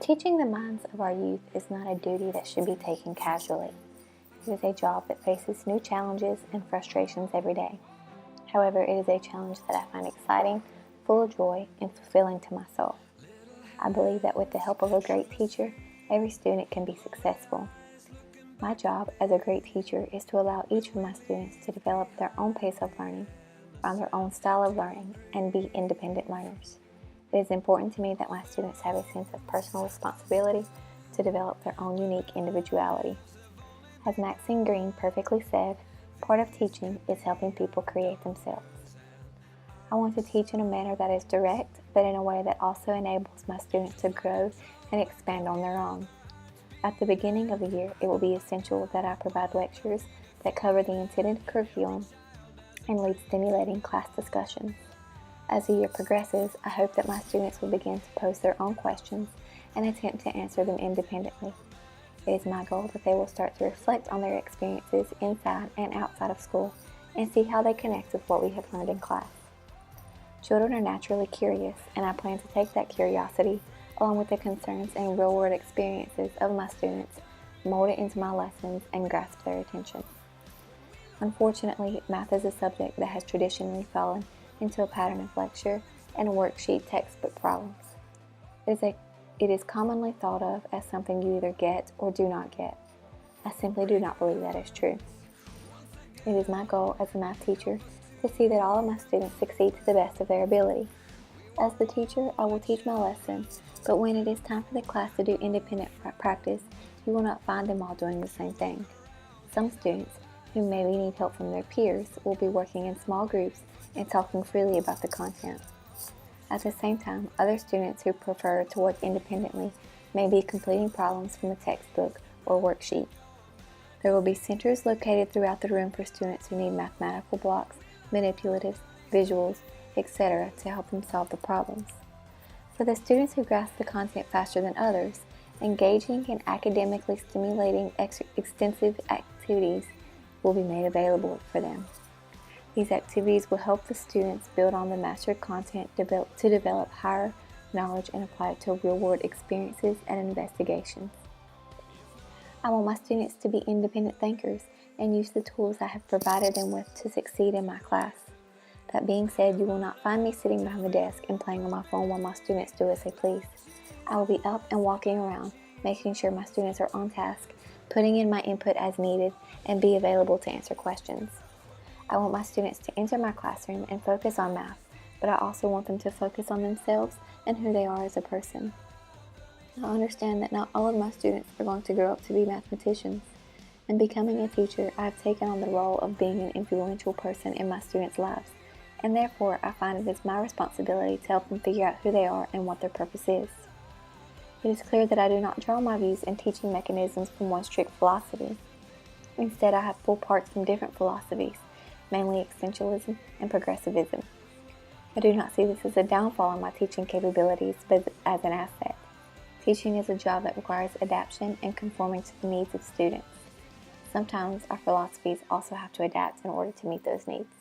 Teaching the minds of our youth is not a duty that should be taken casually. It is a job that faces new challenges and frustrations every day. However, it is a challenge that I find exciting, full of joy, and fulfilling to my soul. I believe that with the help of a great teacher, every student can be successful. My job as a great teacher is to allow each of my students to develop their own pace of learning, find their own style of learning, and be independent learners. It is important to me that my students have a sense of personal responsibility to develop their own unique individuality. As Maxine Greene perfectly said, part of teaching is helping people create themselves. I want to teach in a manner that is direct, but in a way that also enables my students to grow and expand on their own. At the beginning of the year, it will be essential that I provide lectures that cover the intended curriculum and lead stimulating class discussions. As the year progresses, I hope that my students will begin to pose their own questions and attempt to answer them independently. It is my goal that they will start to reflect on their experiences inside and outside of school and see how they connect with what we have learned in class. Children are naturally curious, and I plan to take that curiosity, along with the concerns and real-world experiences of my students, mold it into my lessons, and grasp their attention. Unfortunately, math is a subject that has traditionally fallen into a pattern of lecture and worksheet textbook problems. It is commonly thought of as something you either get or do not get. I simply do not believe that is true. It is my goal as a math teacher to see that all of my students succeed to the best of their ability. As the teacher, I will teach my lesson, but when it is time for the class to do independent practice, you will not find them all doing the same thing. Some students, who maybe need help from their peers, will be working in small groups and talking freely about the content. At the same time, other students who prefer to work independently may be completing problems from a textbook or worksheet. There will be centers located throughout the room for students who need mathematical blocks, manipulatives, visuals, etc. to help them solve the problems. For the students who grasp the content faster than others, engaging and academically stimulating extensive activities will be made available for them. These activities will help the students build on the mastered content to develop higher knowledge and apply it to real-world experiences and investigations. I want my students to be independent thinkers and use the tools I have provided them with to succeed in my class. That being said, you will not find me sitting behind the desk and playing on my phone while my students do as they please. I will be up and walking around, making sure my students are on task, putting in my input as needed, and be available to answer questions. I want my students to enter my classroom and focus on math, but I also want them to focus on themselves and who they are as a person. I understand that not all of my students are going to grow up to be mathematicians. In becoming a teacher, I have taken on the role of being an influential person in my students' lives, and therefore I find it is my responsibility to help them figure out who they are and what their purpose is. It is clear that I do not draw my views and teaching mechanisms from one strict philosophy. Instead, I have full parts from different philosophies, mainly existentialism and progressivism. I do not see this as a downfall in my teaching capabilities, but as an asset. Teaching is a job that requires adaptation and conforming to the needs of students. Sometimes our philosophies also have to adapt in order to meet those needs.